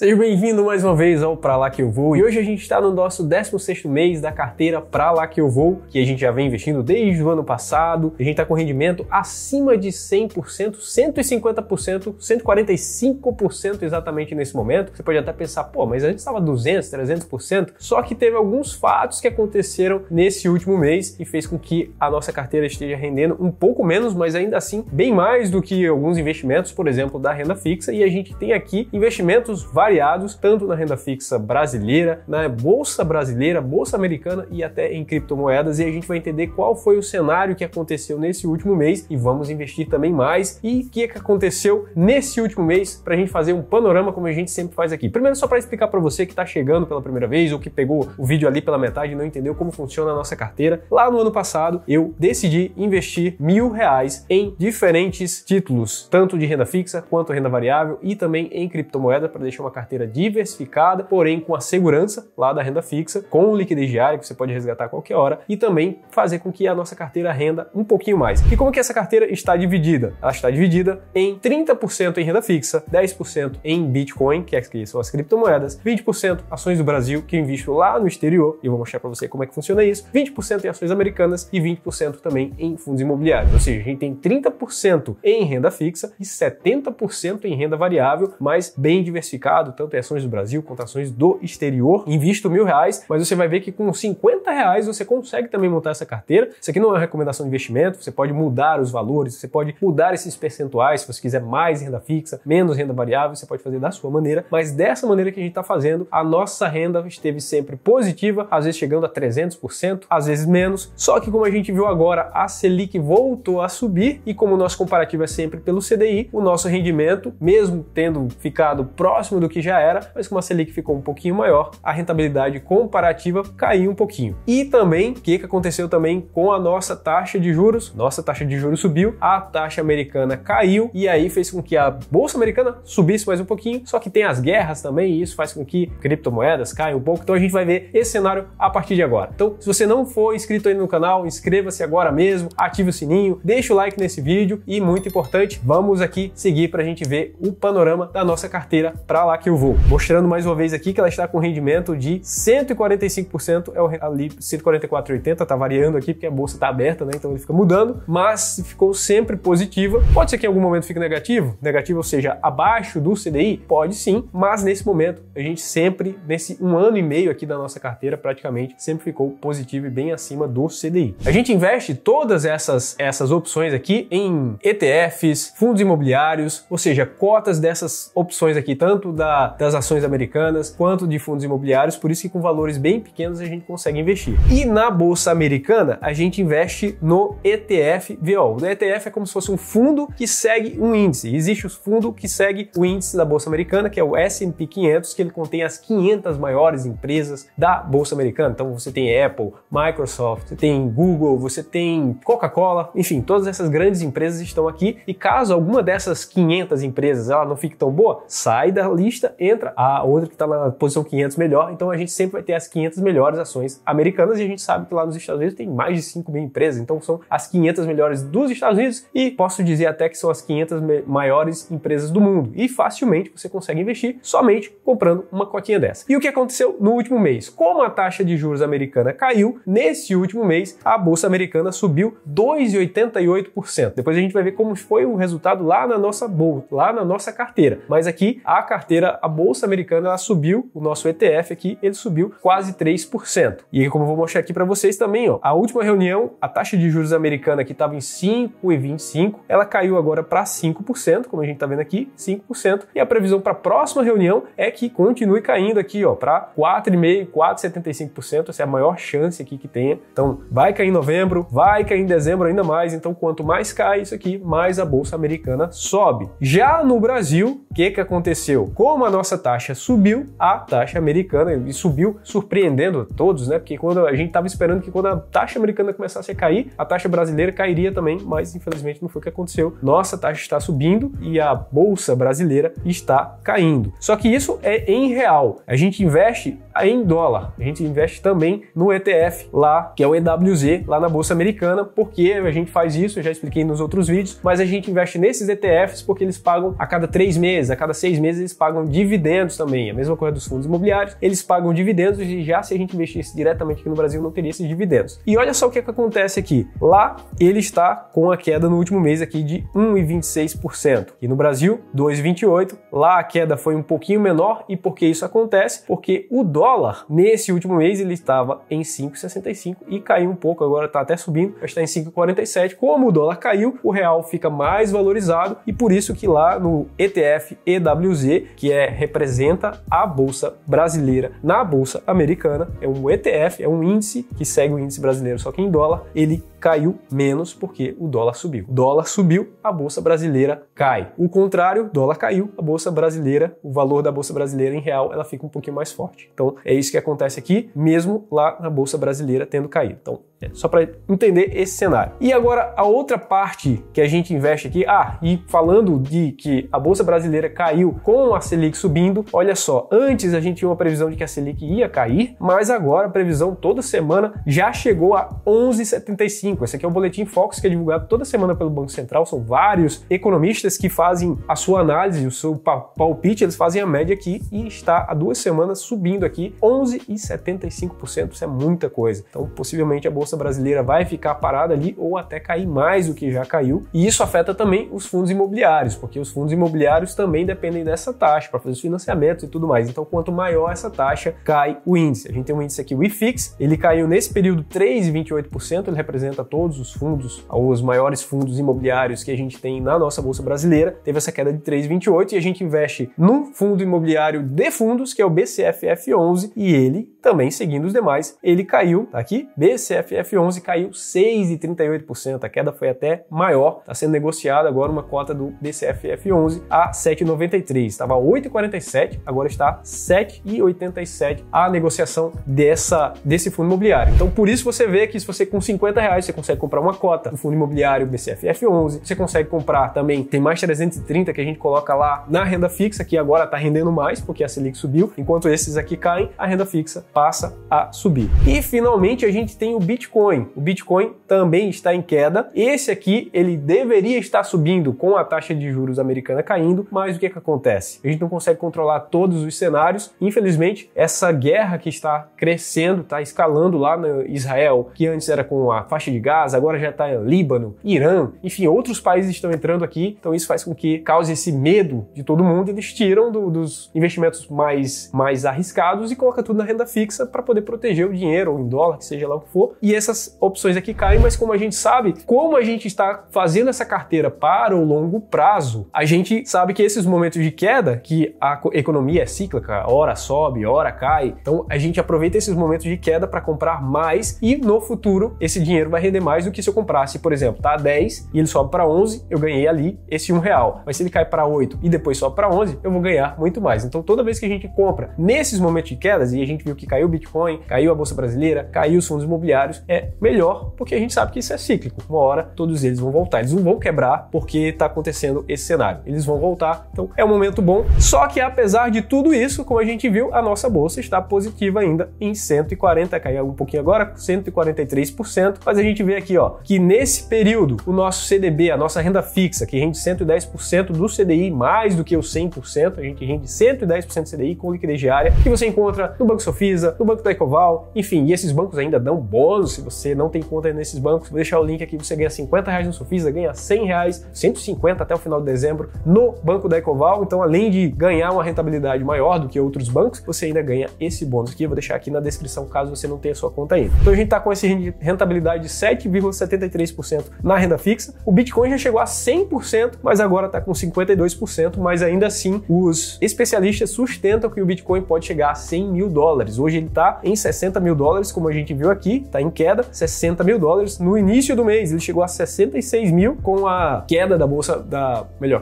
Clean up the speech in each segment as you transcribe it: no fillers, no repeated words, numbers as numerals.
Seja bem-vindo mais uma vez ao Pra Lá Que Eu Vou, e hoje a gente está no nosso 16º mês da carteira Pra Lá Que Eu Vou, que a gente já vem investindo desde o ano passado. A gente está com rendimento acima de 100%, 150%, 145% exatamente nesse momento. Você pode até pensar, pô, mas a gente estava 200%, 300%, só que teve alguns fatos que aconteceram nesse último mês e fez com que a nossa carteira esteja rendendo um pouco menos, mas ainda assim bem mais do que alguns investimentos, por exemplo, da renda fixa, e a gente tem aqui investimentos variados, tanto na renda fixa brasileira, na bolsa brasileira, bolsa americana e até em criptomoedas, e a gente vai entender qual foi o cenário que aconteceu nesse último mês e vamos investir também mais e o que aconteceu nesse último mês para a gente fazer um panorama como a gente sempre faz aqui. Primeiro, só para explicar para você que está chegando pela primeira vez ou que pegou o vídeo ali pela metade e não entendeu como funciona a nossa carteira, lá no ano passado eu decidi investir R$1.000 em diferentes títulos, tanto de renda fixa quanto renda variável e também em criptomoeda, para deixar uma carteira diversificada, porém com a segurança lá da renda fixa, com liquidez diária que você pode resgatar a qualquer hora e também fazer com que a nossa carteira renda um pouquinho mais. E como que essa carteira está dividida? Ela está dividida em 30% em renda fixa, 10% em Bitcoin, que são as criptomoedas, 20% ações do Brasil, que eu invisto lá no exterior, e eu vou mostrar para você como é que funciona isso, 20% em ações americanas e 20% também em fundos imobiliários. Ou seja, a gente tem 30% em renda fixa e 70% em renda variável, mas bem diversificado, tanto em ações do Brasil quanto ações do exterior. Invisto R$1.000, mas você vai ver que com R$50 você consegue também montar essa carteira. Isso aqui não é uma recomendação de investimento, você pode mudar os valores, você pode mudar esses percentuais, se você quiser mais renda fixa, menos renda variável, você pode fazer da sua maneira, mas dessa maneira que a gente está fazendo, a nossa renda esteve sempre positiva, às vezes chegando a 300%, às vezes menos, só que como a gente viu agora, a Selic voltou a subir e como o nosso comparativo é sempre pelo CDI, o nosso rendimento, mesmo tendo ficado próximo do que já era, mas como a Selic ficou um pouquinho maior, a rentabilidade comparativa caiu um pouquinho. E também, o que aconteceu também com a nossa taxa de juros? Nossa taxa de juros subiu, a taxa americana caiu, e aí fez com que a bolsa americana subisse mais um pouquinho, só que tem as guerras também, e isso faz com que criptomoedas caiam um pouco, então a gente vai ver esse cenário a partir de agora. Então, se você não for inscrito ainda no canal, inscreva-se agora mesmo, ative o sininho, deixa o like nesse vídeo, e muito importante, vamos aqui seguir para a gente ver o panorama da nossa carteira Pra Lá Que Eu Vou. Mostrando mais uma vez aqui que ela está com rendimento de 145%, ali 144,80, tá variando aqui porque a bolsa tá aberta, né? Então ele fica mudando, mas ficou sempre positiva. Pode ser que em algum momento fique negativo, ou seja, abaixo do CDI? Pode sim, mas nesse momento a gente sempre, nesse 1 ano e meio aqui da nossa carteira, praticamente sempre ficou positivo e bem acima do CDI. A gente investe todas essas opções aqui em ETFs, fundos imobiliários, ou seja, cotas dessas opções aqui, tanto das ações americanas quanto de fundos imobiliários, por isso que com valores bem pequenos a gente consegue investir. E na bolsa americana a gente investe no ETF VO. O ETF é como se fosse um fundo que segue um índice. Existe o fundo que segue o índice da bolsa americana, que é o S&P 500, que ele contém as 500 maiores empresas da bolsa americana. Então você tem Apple, Microsoft, você tem Google, você tem Coca-Cola, enfim, todas essas grandes empresas estão aqui, e caso alguma dessas 500 empresas ela não fique tão boa, sai da lista, entra a outra que está na posição 500 melhor, então a gente sempre vai ter as 500 melhores ações americanas, e a gente sabe que lá nos Estados Unidos tem mais de 5 mil empresas, então são as 500 melhores dos Estados Unidos, e posso dizer até que são as 500 maiores empresas do mundo, e facilmente você consegue investir somente comprando uma cotinha dessa. E o que aconteceu no último mês? Como a taxa de juros americana caiu, nesse último mês a bolsa americana subiu 2,88%. Depois a gente vai ver como foi o resultado lá na nossa bolsa, lá na nossa carteira, mas aqui a carteira, a bolsa americana, ela subiu, o nosso ETF aqui, ele subiu quase 3%. E como eu vou mostrar aqui para vocês também, ó, a última reunião, a taxa de juros americana que estava em 5,25, ela caiu agora para 5%, como a gente está vendo aqui, 5%, e a previsão para a próxima reunião é que continue caindo aqui, ó, para 4,5%, 4,75%, essa é a maior chance aqui que tenha. Então, vai cair em novembro, vai cair em dezembro ainda mais, então quanto mais cai isso aqui, mais a bolsa americana sobe. Já no Brasil, o que aconteceu? Como a nossa taxa subiu, a taxa americana, e subiu surpreendendo todos, né? Porque quando a gente estava esperando que quando a taxa americana começasse a cair, a taxa brasileira cairia também, mas infelizmente não foi o que aconteceu. Nossa taxa está subindo e a bolsa brasileira está caindo. Só que isso é em real. A gente investe em dólar. A gente investe também no ETF lá, que é o EWZ, lá na Bolsa Americana. Por que a gente faz isso? Eu já expliquei nos outros vídeos, mas a gente investe nesses ETFs porque eles pagam a cada 3 meses, a cada 6 meses eles pagam dividendos também. A mesma coisa dos fundos imobiliários, eles pagam dividendos e já se a gente investisse diretamente aqui no Brasil não teria esses dividendos. E olha só o que acontece aqui. Lá ele está com a queda no último mês aqui de 1,26%. E no Brasil, 2,28%. Lá a queda foi um pouquinho menor. E por que isso acontece? Porque o dólar, nesse último mês, ele estava em 5,65 e caiu um pouco, agora está até subindo, já está em 5,47. Como o dólar caiu, o real fica mais valorizado e por isso que lá no ETF EWZ, que representa a Bolsa Brasileira na Bolsa Americana, é um ETF, é um índice que segue o índice brasileiro, só que em dólar, ele caiu menos porque o dólar subiu. O dólar subiu, a Bolsa Brasileira cai. O contrário, o dólar caiu, a Bolsa Brasileira, o valor da Bolsa Brasileira em real, ela fica um pouquinho mais forte. Então, é isso que acontece aqui, mesmo lá na Bolsa Brasileira tendo caído. Então, só para entender esse cenário. E agora, a outra parte que a gente investe aqui, e falando de que a Bolsa Brasileira caiu com a Selic subindo, olha só, antes a gente tinha uma previsão de que a Selic ia cair, mas agora a previsão toda semana já chegou a 11,75. Esse aqui é o Boletim Focus, que é divulgado toda semana pelo Banco Central, são vários economistas que fazem a sua análise, o seu palpite, eles fazem a média aqui e está há 2 semanas subindo aqui 11,75%, isso é muita coisa. Então, possivelmente a Bolsa Brasileira vai ficar parada ali ou até cair mais do que já caiu. E isso afeta também os fundos imobiliários, porque os fundos imobiliários também dependem dessa taxa para fazer os financiamentos e tudo mais. Então, quanto maior essa taxa, cai o índice. A gente tem um índice aqui, o IFIX, ele caiu nesse período 3,28%, ele representa todos os fundos, os maiores fundos imobiliários que a gente tem na nossa Bolsa Brasileira, teve essa queda de 3,28% e a gente investe no fundo imobiliário de fundos, que é o BCFF11, e ele também, seguindo os demais, ele caiu, tá aqui, BCFF11 caiu 6,38%, a queda foi até maior, está sendo negociada agora uma cota do BCFF11 a 7,93, estava 8,47, agora está 7,87 a negociação desse fundo imobiliário. Então, por isso você vê que se você com R$50 você consegue comprar uma cota do fundo imobiliário BCFF11, você consegue comprar também, tem mais 330 que a gente coloca lá na renda fixa, que agora está rendendo mais, porque a Selic subiu, enquanto esses aqui caem, a renda fixa passa a subir. E finalmente a gente tem o Bitcoin. O Bitcoin também está em queda. Esse aqui, ele deveria estar subindo com a taxa de juros americana caindo, mas o que acontece? A gente não consegue controlar todos os cenários. Infelizmente, essa guerra que está crescendo, está escalando lá no Israel, que antes era com a faixa de Gaza, agora já está em Líbano, Irã, enfim, outros países estão entrando aqui, então isso faz com que cause esse medo de todo mundo, eles tiram dos investimentos mais arriscados e colocam tudo na renda fixa para poder proteger o dinheiro, ou em dólar, que seja lá o que for, e essas opções aqui caem, mas como a gente sabe, como a gente está fazendo essa carteira para o longo prazo, a gente sabe que esses momentos de queda, que a economia é cíclica, hora sobe, hora cai, então a gente aproveita esses momentos de queda para comprar mais e no futuro esse dinheiro vai render mais do que se eu comprasse, por exemplo, tá a 10 e ele sobe para 11, eu ganhei ali esse R$1, mas se ele cai para 8 e depois sobe para 11, eu vou ganhar muito mais. Então toda vez que a gente compra nesses momentos de quedas, e a gente viu que caiu o Bitcoin, caiu a Bolsa Brasileira, caiu os fundos imobiliários, é melhor porque a gente sabe que isso é cíclico. Uma hora todos eles vão voltar, eles não vão quebrar porque está acontecendo esse cenário, eles vão voltar, então é um momento bom. Só que apesar de tudo isso, como a gente viu, a nossa bolsa está positiva ainda em 140, caiu um pouquinho agora, 143%, mas a gente vê aqui, ó, que nesse período o nosso CDB, a nossa renda fixa, que rende 110% do CDI, mais do que o 100%, a gente rende 110% do CDI com liquidez diária, que você encontra no Banco Sofisa, no Banco da Ecoval, enfim, e esses bancos ainda dão bônus, se você não tem conta nesses bancos, vou deixar o link aqui, você ganha R$50 no Sofisa, ganha R$100, 150 até o final de dezembro no Banco da Ecoval, então além de ganhar uma rentabilidade maior do que outros bancos, você ainda ganha esse bônus aqui, eu vou deixar aqui na descrição caso você não tenha sua conta ainda. Então a gente está com essa rentabilidade de 7,73% na renda fixa, o Bitcoin já chegou a 100%, mas agora está com 52%, mas ainda assim os especialistas sustentam que o Bitcoin pode chegar a $100 mil. Hoje ele está em $60 mil, como a gente viu aqui, está em queda, $60 mil. No início do mês ele chegou a 66 mil com a queda da bolsa,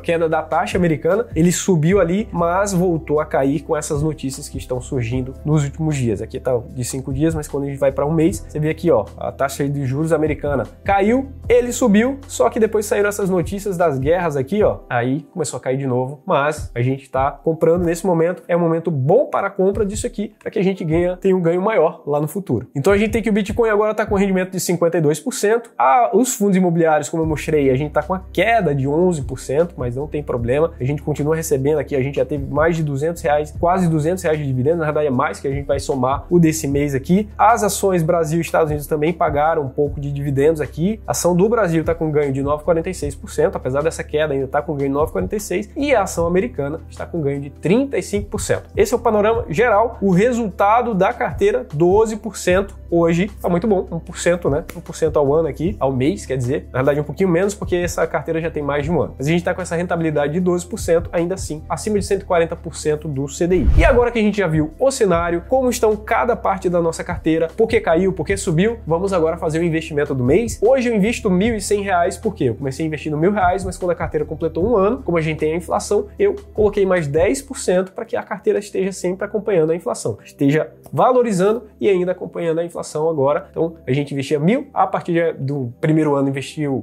queda da taxa americana, ele subiu ali, mas voltou a cair com essas notícias que estão surgindo nos últimos dias. Aqui está de 5 dias, mas quando a gente vai para um mês, você vê aqui, ó, a taxa de juros juros americana caiu, ele subiu, só que depois saíram essas notícias das guerras aqui, ó, aí começou a cair de novo, mas a gente está comprando nesse momento, é um momento bom para a compra disso aqui, para que a gente tenha um ganho maior lá no futuro. Então a gente tem que o Bitcoin agora está com rendimento de 52%, os fundos imobiliários, como eu mostrei, a gente está com a queda de 11%, mas não tem problema, a gente continua recebendo aqui, a gente já teve mais de R$200, quase R$200 de dividendos, na verdade é mais que a gente vai somar o desse mês aqui. As ações Brasil e Estados Unidos também pagaram um pouco de dividendos aqui, a ação do Brasil está com ganho de 9,46%, apesar dessa queda ainda está com ganho de 9,46%, e a ação americana está com ganho de 35%. Esse é o panorama geral, o resultado da carteira 12% hoje, está muito bom, 1%, né? 1% ao ano aqui, ao mês, quer dizer, na verdade um pouquinho menos porque essa carteira já tem mais de um ano. Mas a gente está com essa rentabilidade de 12%, ainda assim, acima de 140% do CDI. E agora que a gente já viu o cenário, como estão cada parte da nossa carteira, por que caiu, por que subiu, vamos agora fazer o investimento do mês. Hoje eu invisto R$1.100, porque eu comecei investindo R$1.000, mas quando a carteira completou um ano, como a gente tem a inflação, eu coloquei mais 10% para que a carteira esteja sempre acompanhando a inflação, esteja valorizando e ainda acompanhando a inflação agora. Então a gente investia 1.000, a partir do primeiro ano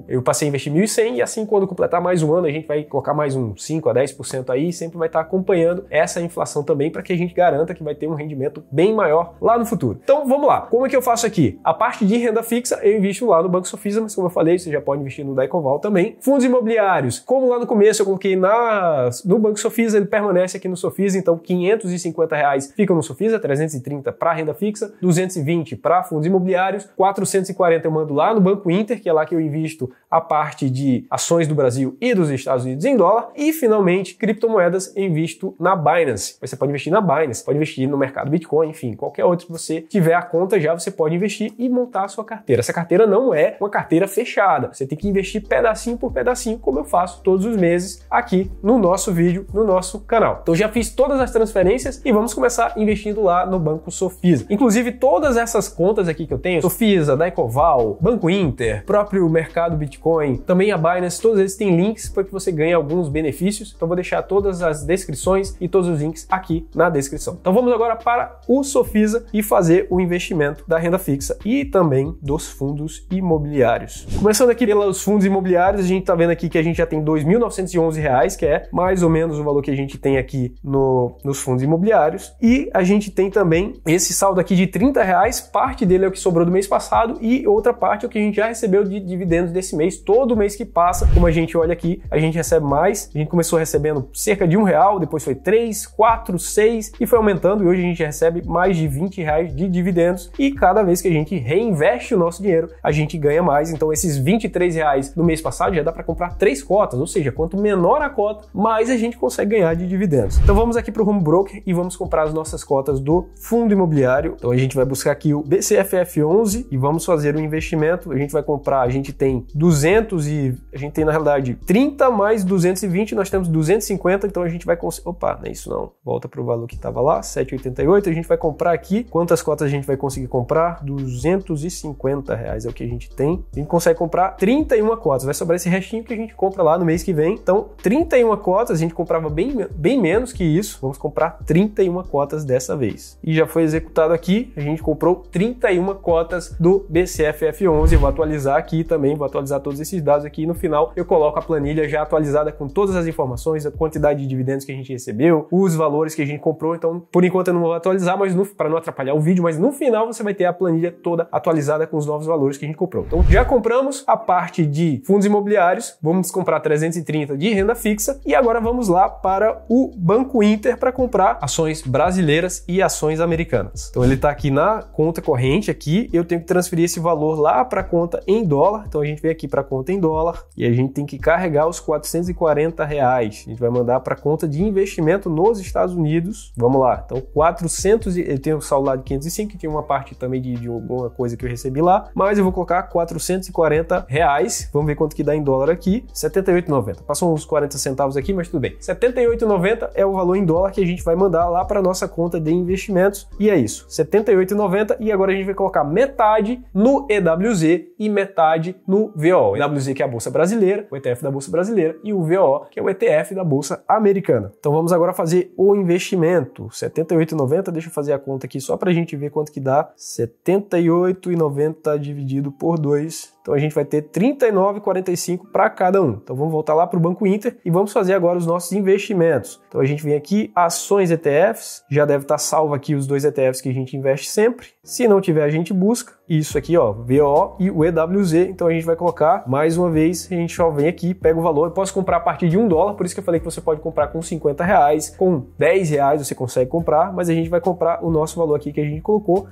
eu passei a investir 1.100 e assim quando completar mais um ano a gente vai colocar mais uns 5 a 10% aí, sempre vai estar acompanhando essa inflação também para que a gente garanta que vai ter um rendimento bem maior lá no futuro. Então vamos lá, como é que eu faço aqui? A parte de renda fixa eu invisto lá no Banco Sofisa, mas como eu falei, você já pode investir no Daicoval também. Fundos imobiliários, como lá no começo eu coloquei no Banco Sofisa, ele permanece aqui no Sofisa, então R$550 fica no Sofisa, 330 para renda fixa, 220 para fundos imobiliários, 440 eu mando lá no Banco Inter, que é lá que eu invisto a parte de ações do Brasil e dos Estados Unidos em dólar, e finalmente criptomoedas eu invisto na Binance. Você pode investir na Binance, pode investir no mercado Bitcoin, enfim, qualquer outro que você tiver a conta já, você pode investir e montar a sua carteira. Essa carteira não é uma carteira fechada, você tem que investir pedacinho por pedacinho, como eu faço todos os meses aqui no nosso vídeo, no nosso canal. Então já fiz todas as transferências e vamos começar investindo lá no Banco Sofisa. Inclusive todas essas contas aqui que eu tenho, Sofisa, Daicoval, Banco Inter, próprio mercado Bitcoin, também a Binance, todos eles têm links para que você ganhe alguns benefícios. Então vou deixar todas as descrições e todos os links aqui na descrição. Então vamos agora para o Sofisa e fazer o investimento da renda fixa e também dos fundos imobiliários. Começando aqui pelos fundos imobiliários, a gente está vendo aqui que a gente já tem R$2.911, que é mais ou menos o valor que a gente tem aqui nos fundos imobiliários. E a gente tem também esse saldo aqui de R$30, parte dele é o que sobrou do mês passado e outra parte é o que a gente já recebeu de dividendos desse mês. Todo mês que passa, como a gente olha aqui, a gente recebe mais. A gente começou recebendo cerca de R$1, depois foi 3, 4, 6 e foi aumentando e hoje a gente recebe mais de R$20 de dividendos e cada vez que a gente reinveste o nosso dinheiro, a gente ganha mais. Então esses R$23 no mês passado já dá para comprar 3 cotas, ou seja, quanto menor a cota, mais a gente consegue ganhar de dividendos. Então vamos aqui para o Home Broker e vamos comprar as nossas cotas do fundo imobiliário. Então a gente vai buscar aqui o BCFF11 e vamos fazer o investimento. A gente vai comprar, a gente tem 200 e a gente tem na realidade 30 mais 220, nós temos 250, então a gente vai conseguir, opa, não é isso não, volta para o valor que estava lá, 7,88, a gente vai comprar aqui, quantas cotas a gente vai conseguir comprar? R$250 é o que a gente tem, a gente consegue comprar 31 cotas, vai sobrar esse restinho que a gente compra lá no mês que vem, então 31 cotas, a gente comprava bem menos que isso, vamos comprar 31 cotas dessa vez, e já foi executado aqui, a gente comprou 31 cotas do BCFF11, eu vou atualizar aqui também, vou atualizar todos esses dados aqui e no final eu coloco a planilha já atualizada com todas as informações, a quantidade de dividendos que a gente recebeu, os valores que a gente comprou, então por enquanto eu não vou atualizar, mas para não atrapalhar o vídeo, mas no final você vai ter a planilha toda atualizada com os novos valores que a gente comprou. Então já compramos a parte de fundos imobiliários, vamos comprar 330 de renda fixa e agora vamos lá para o Banco Inter para comprar ações brasileiras e ações americanas. Então ele está aqui na conta corrente aqui, eu tenho que transferir esse valor lá para a conta em dólar, então a gente vem aqui para a conta em dólar e a gente tem que carregar os R$440, a gente vai mandar para a conta de investimento nos Estados Unidos, vamos lá, então 400, eu tenho o saldo lá de 505, que tinha uma parte também de alguma coisa que eu recebi lá, mas eu vou colocar R$440, vamos ver quanto que dá em dólar aqui, 78,90, passou uns 40 centavos aqui, mas tudo bem, 78,90 é o valor em dólar que a gente vai mandar lá para nossa conta de investimentos, e é isso, 78,90 e agora a gente vai colocar metade no EWZ e metade no VO. O EWZ que é a Bolsa Brasileira, o ETF da Bolsa Brasileira e o VO que é o ETF da Bolsa Americana. Então vamos agora fazer o investimento, 78,90, deixa eu fazer a conta aqui só para a gente ver quanto que dá, 78,90 dividido por 2. Então a gente vai ter R$ 39,45 para cada um. Então vamos voltar lá para o Banco Inter e vamos fazer agora os nossos investimentos. Então a gente vem aqui, ações ETFs, já deve estar salvo aqui os 2 ETFs que a gente investe sempre. Se não tiver, a gente busca. Isso aqui, ó, VO e o EWZ. Então a gente vai colocar, mais uma vez, a gente só vem aqui, pega o valor. Eu posso comprar a partir de $1, por isso que eu falei que você pode comprar com R$50, com R$10 você consegue comprar, mas a gente vai comprar o nosso valor aqui que a gente colocou,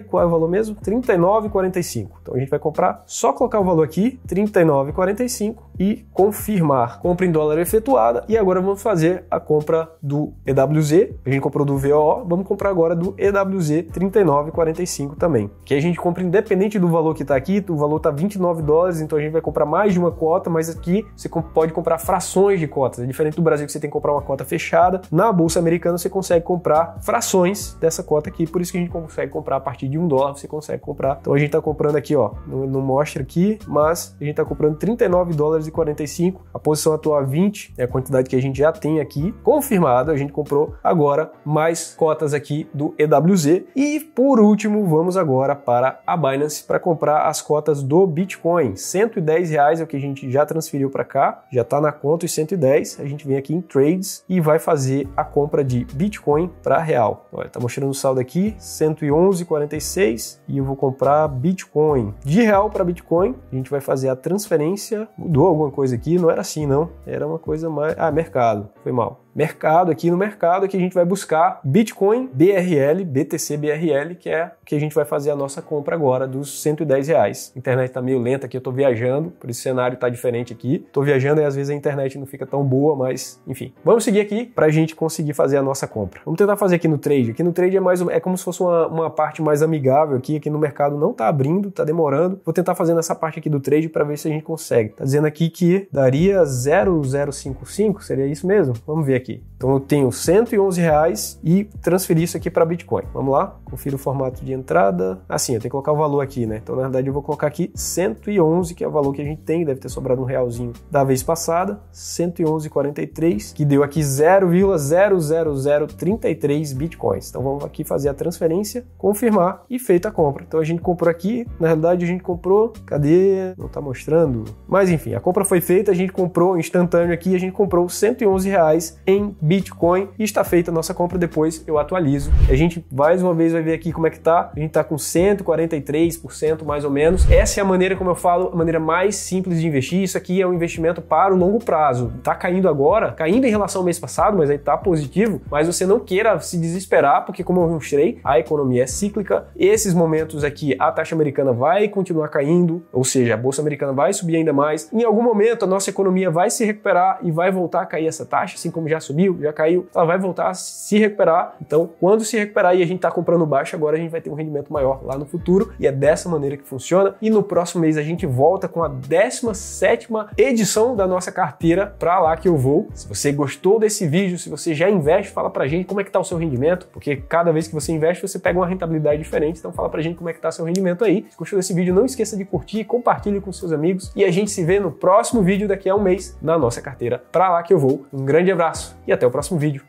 qual é o valor mesmo? R$ 39,45. Então a gente vai comprar, só colocar o valor aqui, R$ 39,45 e confirmar. Compra em dólar efetuada e agora vamos fazer a compra do EWZ. A gente comprou do VO, vamos comprar agora do EWZ R$ 39,45 também. Que a gente compra independente do valor que está aqui, o valor está $29, então a gente vai comprar mais de uma cota, mas aqui você pode comprar frações de cotas. É diferente do Brasil que você tem que comprar uma cota fechada. Na Bolsa Americana você consegue comprar frações dessa cota aqui, por isso que a gente consegue comprar a partir de $1, você consegue comprar. Então a gente está comprando aqui, ó, não mostra aqui, mas a gente está comprando $39,45, a posição atual 20, é a quantidade que a gente já tem aqui, confirmado, a gente comprou agora mais cotas aqui do EWZ. E por último, vamos agora para a Binance para comprar as cotas do Bitcoin. R$110 é o que a gente já transferiu para cá, já está na conta os 110, a gente vem aqui em Trades e vai fazer a compra de Bitcoin para real. Olha, tá mostrando o saldo aqui, 111,46 e eu vou comprar Bitcoin. De real para Bitcoin, a gente vai fazer a transferência. Mudou alguma coisa aqui? Não era assim, não. Era uma coisa mais... Ah, mercado. Foi mal. Mercado, aqui no mercado, aqui a gente vai buscar Bitcoin BRL, BTC BRL, que é o que a gente vai fazer a nossa compra agora dos R$110. A internet tá meio lenta aqui, eu tô viajando, por isso o cenário tá diferente aqui. Tô viajando e às vezes a internet não fica tão boa, mas enfim. Vamos seguir aqui pra gente conseguir fazer a nossa compra. Vamos tentar fazer aqui no trade. Aqui no trade é como se fosse uma parte mais amigável aqui no mercado não tá abrindo, tá demorando. Vou tentar fazer nessa parte aqui do trade pra ver se a gente consegue. Tá dizendo aqui que daria 0,055, seria isso mesmo? Vamos ver aqui. Então eu tenho R$111 e transferi isso aqui para Bitcoin. Vamos lá, confira o formato de entrada. Assim, eu tenho que colocar o valor aqui, né? Então na verdade eu vou colocar aqui 111, que é o valor que a gente tem, deve ter sobrado um realzinho da vez passada, 111,43, que deu aqui 0,00033 Bitcoins. Então vamos aqui fazer a transferência, confirmar e feita a compra. Então a gente comprou aqui, na realidade a gente comprou, cadê? Não tá mostrando. Mas enfim, a compra foi feita, a gente comprou instantâneo aqui, a gente comprou R$111 em Bitcoin e está feita a nossa compra. Depois eu atualizo. A gente mais uma vez vai ver aqui como é que tá. A gente tá com 143% mais ou menos. Essa é a maneira, como eu falo, a maneira mais simples de investir. Isso aqui é um investimento para o longo prazo. Tá caindo agora, caindo em relação ao mês passado, mas aí tá positivo. Mas você não queira se desesperar, porque como eu mostrei, a economia é cíclica. Esses momentos aqui, a taxa americana vai continuar caindo, ou seja, a bolsa americana vai subir ainda mais. Em algum momento a nossa economia vai se recuperar e vai voltar a cair essa taxa, assim como já subiu, já caiu, ela vai voltar a se recuperar. Então, quando se recuperar e a gente tá comprando baixo, agora a gente vai ter um rendimento maior lá no futuro, e é dessa maneira que funciona. E no próximo mês a gente volta com a 17ª edição da nossa carteira Pra Lá Que Eu Vou. Se você gostou desse vídeo, se você já investe, fala pra gente como é que tá o seu rendimento, porque cada vez que você investe, você pega uma rentabilidade diferente. Então fala pra gente como é que tá seu rendimento aí. Se gostou desse vídeo, não esqueça de curtir, compartilhe com seus amigos, e a gente se vê no próximo vídeo daqui a um mês na nossa carteira Pra Lá Que Eu Vou. Um grande abraço e até o próximo vídeo.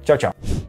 Tchau, tchau.